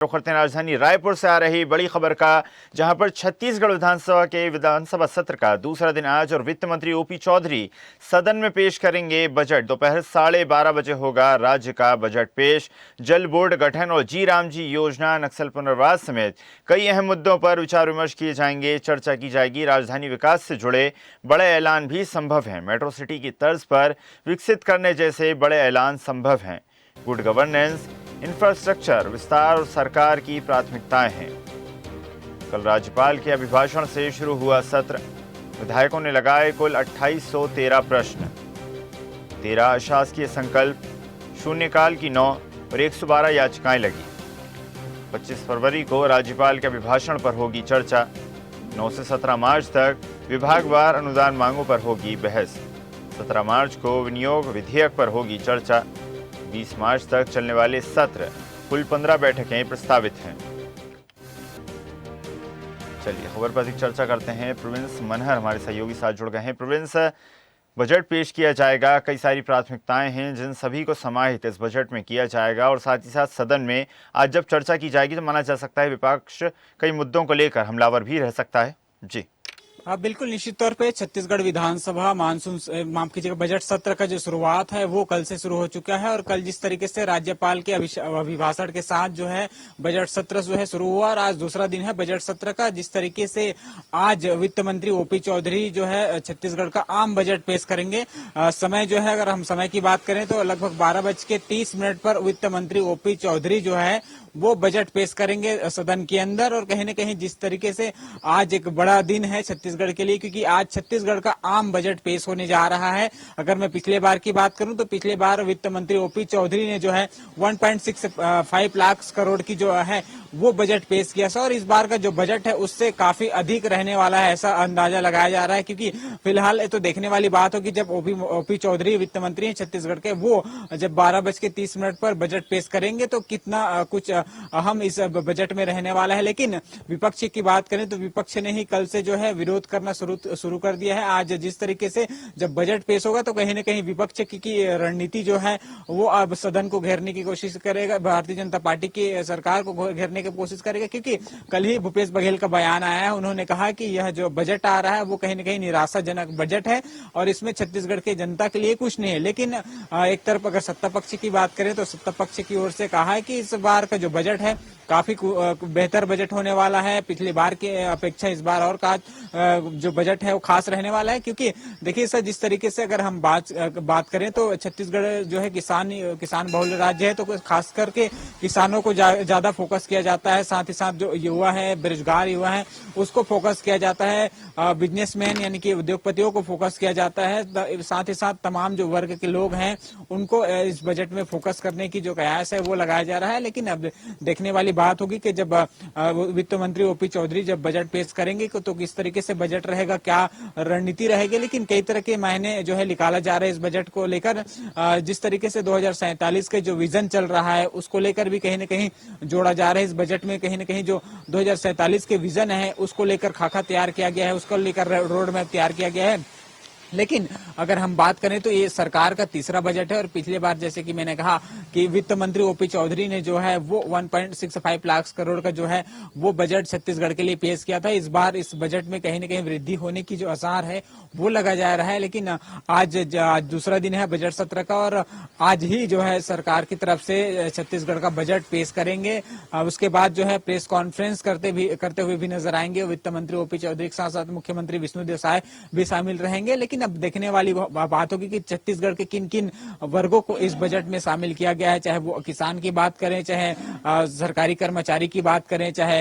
रुख करते हैं राजधानी रायपुर से आ रही बड़ी खबर का, जहां पर छत्तीसगढ़ विधानसभा के विधानसभा सत्र का दूसरा दिन आज और वित्त मंत्री ओपी चौधरी सदन में पेश करेंगे बजट। दोपहर 12:30 बजे होगा राज्य का बजट पेश। जल बोर्ड गठन और जी राम जी योजना, नक्सल पुनर्वास समेत कई अहम मुद्दों पर विचार विमर्श किए जाएंगे, चर्चा की जाएगी। राजधानी विकास से जुड़े बड़े ऐलान भी संभव हैं। मेट्रो सिटी की तर्ज पर विकसित करने जैसे बड़े ऐलान संभव हैं। गुड गवर्नेंस, इंफ्रास्ट्रक्चर विस्तार और सरकार की प्राथमिकताएं हैं। कल राज्यपाल के अभिभाषण से शुरू हुआ सत्र। विधायकों ने लगाए कुल 2813 प्रश्न। 13 अशासकीय संकल्प, शून्यकाल की 9 और 112 याचिकाएं लगी। 25 फरवरी को राज्यपाल के अभिभाषण पर होगी चर्चा। 9 से 17 मार्च तक विभागवार अनुदान मांगों पर होगी बहस। 17 मार्च को विनियोग विधेयक पर होगी चर्चा। 20 मार्च तक चलने वाले सत्र, कुल 15 बैठकें प्रस्तावित हैं। चलिए खबर पर अधिक चर्चा करते हैं। प्रोविंस मनहर हमारे सहयोगी साथ जुड़ गए हैं। प्रोविंस, बजट पेश किया जाएगा, कई सारी प्राथमिकताएं हैं जिन सभी को समाहित इस बजट में किया जाएगा और साथ ही साथ सदन में आज जब चर्चा की जाएगी तो माना जा सकता है विपक्ष कई मुद्दों को लेकर हमलावर भी रह सकता है। जी बिल्कुल, निश्चित तौर पे छत्तीसगढ़ विधानसभा मानसून माफ कीजिएगा बजट सत्र का जो शुरुआत है वो कल से शुरू हो चुका है और कल जिस तरीके से राज्यपाल के अभिभाषण के साथ जो है बजट सत्र जो है शुरू हुआ और आज दूसरा दिन है बजट सत्र का। जिस तरीके से आज वित्त मंत्री ओपी चौधरी जो है छत्तीसगढ़ का आम बजट पेश करेंगे। समय जो है, अगर हम समय की बात करें तो लगभग 12:30 पर वित्त मंत्री ओपी चौधरी जो है वो बजट पेश करेंगे सदन के अंदर। और कहीं न कहीं जिस तरीके से आज एक बड़ा दिन है छत्तीसगढ़ के लिए, क्योंकि आज छत्तीसगढ़ का आम बजट पेश होने जा रहा है। अगर मैं पिछले बार की बात करूं तो पिछले बार वित्त मंत्री ओपी चौधरी ने जो है 1.65 लाख करोड़ की जो है वो बजट पेश किया था और इस बार का जो बजट है उससे काफी अधिक रहने वाला है, ऐसा अंदाजा लगाया जा रहा है। क्योंकि फिलहाल तो देखने वाली बात होगी जब ओपी चौधरी वित्त मंत्री हैं छत्तीसगढ़ के, वो जब 12:30 पर बजट पेश करेंगे तो कितना कुछ अहम इस बजट में रहने वाला है। लेकिन विपक्ष की बात करें तो विपक्ष ने ही कल से जो है विरोध करना शुरू कर दिया है। आज जिस तरीके से जब बजट पेश होगा तो कहीं न कहीं विपक्ष की रणनीति जो है वो अब सदन को घेरने की कोशिश करेगा, भारतीय जनता पार्टी की सरकार को घेरने की कोशिश करेगा। क्योंकि कल ही भूपेश बघेल का बयान आया है, उन्होंने कहा कि यह जो बजट आ रहा है वो कहीं न कहीं निराशाजनक बजट है और इसमें छत्तीसगढ़ की जनता के लिए कुछ नहीं है। लेकिन एक तरफ अगर सत्ता पक्ष की बात करें तो सत्ता पक्ष की ओर से कहा है कि इस बार का जो बजट है काफी बेहतर बजट होने वाला है पिछली बार की अपेक्षा। इस बार और का जो बजट है वो खास रहने वाला है। क्योंकि देखिए सर, जिस तरीके से अगर हम बात करें तो छत्तीसगढ़ जो है किसान बहुल राज्य है, तो खास करके किसानों को ज्यादा फोकस किया जाता है। साथ ही साथ जो युवा है, बेरोजगार युवा है, उसको फोकस किया जाता है। बिजनेसमैन यानी कि उद्योगपतियों को फोकस किया जाता है। साथ ही साथ तमाम जो वर्ग के लोग हैं उनको इस बजट में फोकस करने की जो कयास है वो लगाया जा रहा है। लेकिन अब देखने वाली बात होगी कि जब वित्त मंत्री ओपी चौधरी जब बजट पेश करेंगे तो किस तरीके से बजट रहेगा, क्या रणनीति रहेगी। लेकिन कई तरह के मायने जो है निकाला जा रहा है इस बजट को लेकर। जिस तरीके से 2047 के जो विजन चल रहा है उसको लेकर भी कहीं न कहीं जोड़ा जा रहा है इस बजट में। कहीं न कहीं जो 2047 के विजन है उसको लेकर खाका तैयार किया गया है, उसको लेकर रोड मैप तैयार किया गया है। लेकिन अगर हम बात करें तो ये सरकार का तीसरा बजट है और पिछले बार जैसे कि मैंने कहा कि वित्त मंत्री ओपी चौधरी ने जो है वो 1.65 लाख करोड़ का जो है वो बजट छत्तीसगढ़ के लिए पेश किया था। इस बार इस बजट में कहीं न कहीं वृद्धि होने की जो आसार है वो लगा जा रहा है। लेकिन आज दूसरा दिन है बजट सत्र का और आज ही जो है सरकार की तरफ से छत्तीसगढ़ का बजट पेश करेंगे। उसके बाद जो है प्रेस कॉन्फ्रेंस करते हुए भी नजर आएंगे वित्त मंत्री ओपी चौधरी के साथ साथ मुख्यमंत्री विष्णुदेव साय भी शामिल रहेंगे। लेकिन अब देखने वाली बात होगी कि छत्तीसगढ़ के किन किन वर्गों को इस बजट में शामिल किया गया है, चाहे वो किसान की बात करें, चाहे सरकारी कर्मचारी की बात करें, चाहे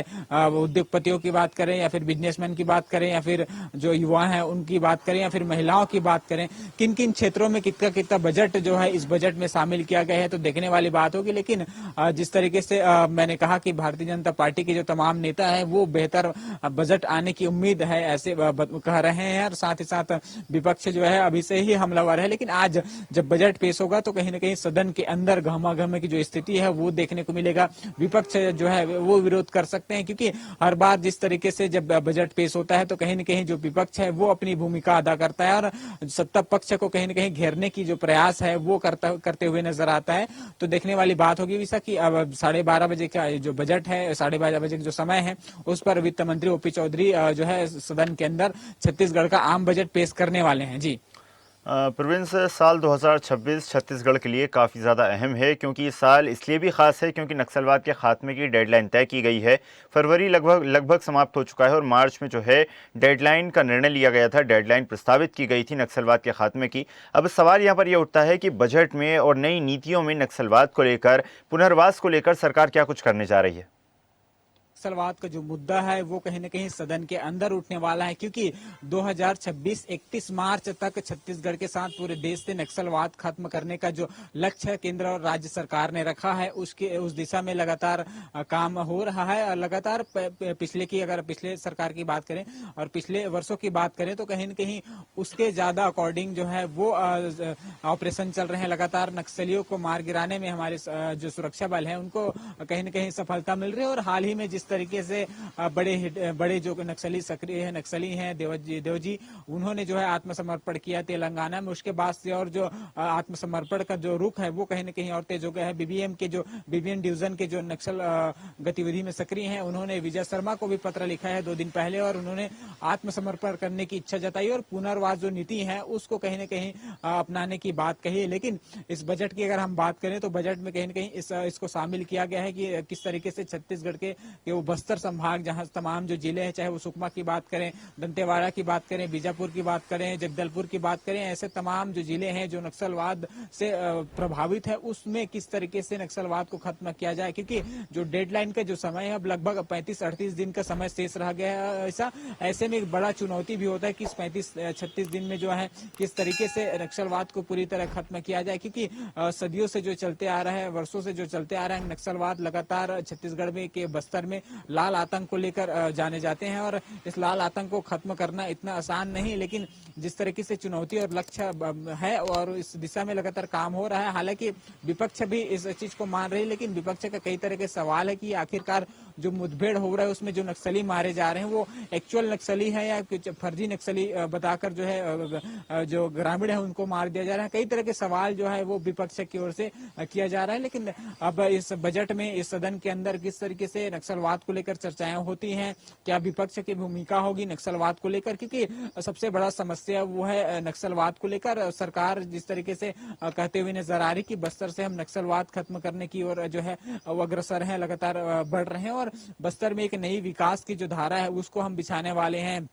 उद्योगपतियों की बात करें, या फिर बिजनेसमैन की बात करें, या फिर जो युवा हैं उनकी बात करें, या फिर महिलाओं की बात करें। किन किन क्षेत्रों में कितना कितना बजट जो है इस बजट में शामिल किया गया है तो देखने वाली बात होगी। लेकिन जिस तरीके से मैंने कहा कि भारतीय जनता पार्टी के जो तमाम नेता है वो बेहतर बजट आने की उम्मीद है ऐसे कह रहे हैं और साथ ही साथ विपक्ष विपक्ष जो है अभी से ही हमलावर है, लेकिन आज जब बजट पेश होगा तो कहीं ना कहीं सदन के अंदर गहमागहमी की जो स्थिति है वो देखने को मिलेगा। विपक्ष जो है वो विरोध कर सकते हैं, क्योंकि हर बार जिस तरीके से जब बजट पेश होता है तो कहीं ना कहीं जो विपक्ष है वो अपनी भूमिका अदा करता है और सत्ता पक्ष को कहीं ना कहीं घेरने की जो प्रयास है वो करते हुए नजर आता है। तो देखने वाली बात होगी विशा कि अब 12:30 बजे का जो बजट है, 12:30 बजे का जो समय है, उस पर वित्त मंत्री ओपी चौधरी जो है सदन के अंदर छत्तीसगढ़ का आम बजट पेश करने वाले हैं। जी प्रोविंस, साल 2026 छत्तीसगढ़ के लिए काफ़ी ज़्यादा अहम है, क्योंकि ये साल इसलिए भी ख़ास है क्योंकि नक्सलवाद के खात्मे की डेडलाइन तय की गई है। फरवरी लगभग समाप्त हो चुका है और मार्च में जो है डेडलाइन का निर्णय लिया गया था, डेडलाइन प्रस्तावित की गई थी नक्सलवाद के खात्मे की। अब सवाल यहाँ पर यह उठता है कि बजट में और नई नीतियों में नक्सलवाद को लेकर, पुनर्वास को लेकर सरकार क्या कुछ करने जा रही है। नक्सलवाद का जो मुद्दा है वो कहीं ना कहीं सदन के अंदर उठने वाला है, क्योंकि 2026 31 मार्च तक छत्तीसगढ़ के साथ पूरे देश से नक्सलवाद खत्म करने का जो लक्ष्य केंद्र और राज्य सरकार ने रखा है उसके उस दिशा में लगातार काम हो रहा है। और लगातार अगर पिछले सरकार की बात करें और पिछले वर्षों की बात करें तो कहीं ना कहीं उसके ज्यादा अकॉर्डिंग जो है वो ऑपरेशन चल रहे हैं। लगातार नक्सलियों को मार गिराने में हमारे जो सुरक्षा बल है उनको कहीं ना कहीं सफलता मिल रही है। और हाल ही में जिस तरीके से बड़े जो नक्सली सक्रिय है, नक्सली हैं देवजी, उन्होंने जो है आत्मसमर्पण किया तेलंगाना में। उसके बाद से और जो आत्मसमर्पण का जो रुख है वो कहीं ना कहीं और तेज हो गया है। बीबीएम डिवीजन के जो नक्सल गतिविधि में सक्रिय हैं, उन्होंने विजय शर्मा को भी पत्र लिखा है 2 दिन पहले और उन्होंने आत्मसमर्पण करने की इच्छा जताई और पुनर्वास जो नीति है उसको कहीं ना कहीं अपनाने की बात कही है। लेकिन इस बजट की अगर हम बात करें तो बजट में कहीं ना कहीं इसको शामिल किया गया है कि किस तरीके से छत्तीसगढ़ के वो बस्तर संभाग, जहां तमाम जो जिले हैं, चाहे वो सुकमा की बात करें, दंतेवाड़ा की बात करें, बीजापुर की बात करें, जगदलपुर की बात करें, ऐसे तमाम जो जिले हैं जो नक्सलवाद से प्रभावित है, उसमें किस तरीके से नक्सलवाद को खत्म किया जाए। क्योंकि जो डेडलाइन का जो समय है अब लगभग 35-38 दिन का समय शेष रह गया है। ऐसे में एक बड़ा चुनौती भी होता है कि इस 35-36 दिन में जो है किस तरीके से नक्सलवाद को पूरी तरह खत्म किया जाए। क्योंकि सदियों से जो चलते आ रहा है, वर्षों से जो चलते आ रहा है नक्सलवाद, लगातार छत्तीसगढ़ में के बस्तर में लाल आतंक को लेकर जाने जाते हैं और इस लाल आतंक को खत्म करना इतना आसान नहीं। लेकिन जिस तरीके से चुनौती और लक्ष्य है और इस दिशा में लगातार काम हो रहा है, हालांकि विपक्ष भी इस चीज को मान रही है, लेकिन विपक्ष का कई तरह के सवाल है कि आखिरकार जो मुठभेड़ हो रहा है उसमें जो नक्सली मारे जा रहे हैं वो एक्चुअल नक्सली है या कुछ फर्जी नक्सली बताकर जो है जो ग्रामीण है उनको मार दिया जा रहा है। कई तरह के सवाल जो है वो विपक्ष की ओर से किया जा रहा है। लेकिन अब इस बजट में इस सदन के अंदर किस तरीके से नक्सलवाद को लेकर चर्चाएं होती हैं, क्या विपक्ष की भूमिका होगी नक्सलवाद को लेकर, क्योंकि सबसे बड़ा समस्या वो है नक्सलवाद को लेकर। सरकार जिस तरीके से कहते हुए नजर आ रही कि बस्तर से हम नक्सलवाद खत्म करने की ओर जो है वो अग्रसर है, लगातार बढ़ रहे हैं और बस्तर में एक नई विकास की जो धारा है उसको हम बिछाने वाले हैं।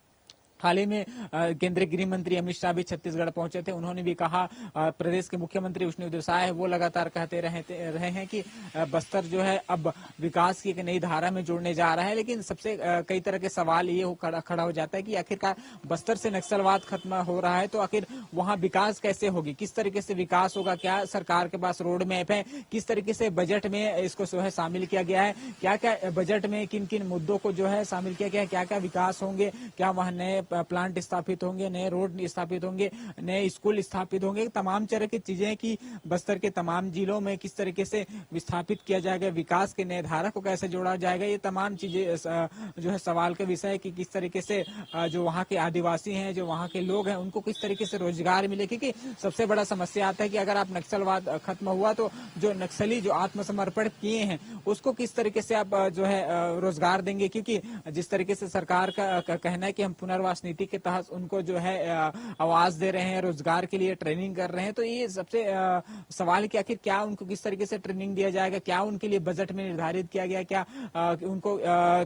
हाल ही में केंद्रीय गृह मंत्री अमित शाह भी छत्तीसगढ़ पहुंचे थे। उन्होंने भी कहा, प्रदेश के मुख्यमंत्री विष्णु देसाई है वो लगातार कहते रहे हैं कि बस्तर जो है अब विकास की एक नई धारा में जुड़ने जा रहा है। लेकिन सबसे कई तरह के सवाल ये खड़ा हो जाता है कि आखिरकार बस्तर से नक्सलवाद खत्म हो रहा है तो आखिर वहां विकास कैसे होगी, किस तरीके से विकास होगा, क्या सरकार के पास रोड मैप है, किस तरीके से बजट में इसको जो है शामिल किया गया है, क्या क्या बजट में किन किन मुद्दों को जो है शामिल किया गया है, क्या क्या विकास होंगे, क्या वहां नए प्लांट स्थापित होंगे, नए रोड स्थापित होंगे, नए स्कूल स्थापित होंगे, तमाम तरह की चीजें कि बस्तर के तमाम जिलों में किस तरीके से विस्थापित किया जाएगा, विकास के नए धारा को कैसे जोड़ा जाएगा, ये तमाम चीजें जो है सवाल का विषय है कि किस तरीके से जो वहाँ के आदिवासी हैं, जो वहाँ के लोग हैं, उनको किस तरीके से रोजगार मिले। क्योंकि सबसे बड़ा समस्या आता है कि अगर आप नक्सलवाद खत्म हुआ तो जो नक्सली जो आत्मसमर्पण किए हैं उसको किस तरीके से आप जो है रोजगार देंगे। क्योंकि जिस तरीके से सरकार का कहना है कि हम पुनर्वास नीति के तहत उनको जो है आवाज दे रहे हैं, रोजगार के लिए ट्रेनिंग कर रहे हैं, तो ये सबसे सवाल है कि आखिर क्या उनको किस तरीके से ट्रेनिंग दिया जाएगा, क्या उनके लिए बजट में निर्धारित किया गया, क्या उनको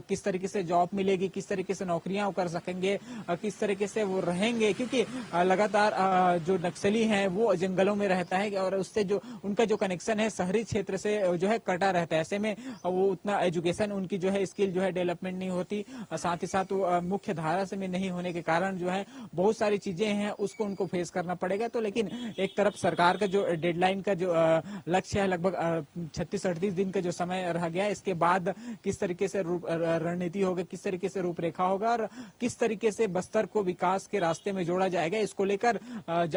किस तरीके से जॉब मिलेगी, किस तरीके से नौकरियां वो कर सकेंगे, किस तरीके से वो रहेंगे। क्योंकि लगातार जो नक्सली हैं वो जंगलों में रहता है और उससे जो उनका जो कनेक्शन है शहरी क्षेत्र से जो है कटा रहता है। ऐसे में वो उतना एजुकेशन उनकी जो है स्किल जो है डेवलपमेंट नहीं होती, साथ ही साथ वो मुख्य धारा से में नहीं होने के कारण जो है बहुत सारी चीजें हैं उसको उनको फेस करना पड़ेगा। तो लेकिन एक तरफ सरकार का जो डेडलाइन का जो लक्ष्य है, लगभग 36-38 दिन का जो समय रह गया है, इसके बाद किस तरीके से रणनीति होगा, किस तरीके से रूपरेखा होगा और किस तरीके से बस्तर को विकास के रास्ते में जोड़ा जाएगा, इसको लेकर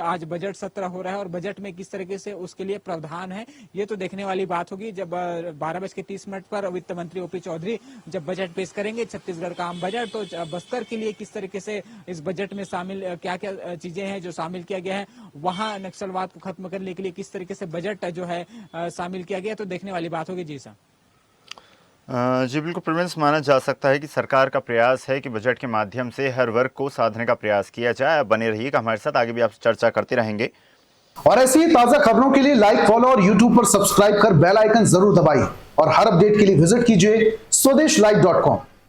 आज बजट सत्र हो रहा है और बजट में किस तरीके से उसके लिए प्रावधान है, ये तो देखने वाली बात होगी जब 12:30 पर वित्त मंत्री ओपी चौधरी जब बजट पेश करेंगे, छत्तीसगढ़ का आम बजट। तो बस्तर के लिए किस तरीके से इस बजट में शामिल क्या क्या चीजें हैं जो शामिल किया गया है, वहां नक्सलवाद को खत्म करने के लिए किस तरीके से बजट जो है शामिल किया गया, तो देखने वाली बात होगी। जी सर। जी बिल्कुल प्रिंस, माना जा सकता है कि सरकार का प्रयास है कि बजट के माध्यम से हर वर्ग को साधने का प्रयास किया जाए। बने रहिएगा हमारे साथ, आगे भी आप चर्चा करते रहेंगे। और ऐसी ही ताजा खबरों के लिए लाइक, फॉलो और यूट्यूब पर सब्सक्राइब कर बेल आइकन जरूर दबाइए और हर अपडेट के लिए विजिट कीजिए स्वदेशलाइव.com।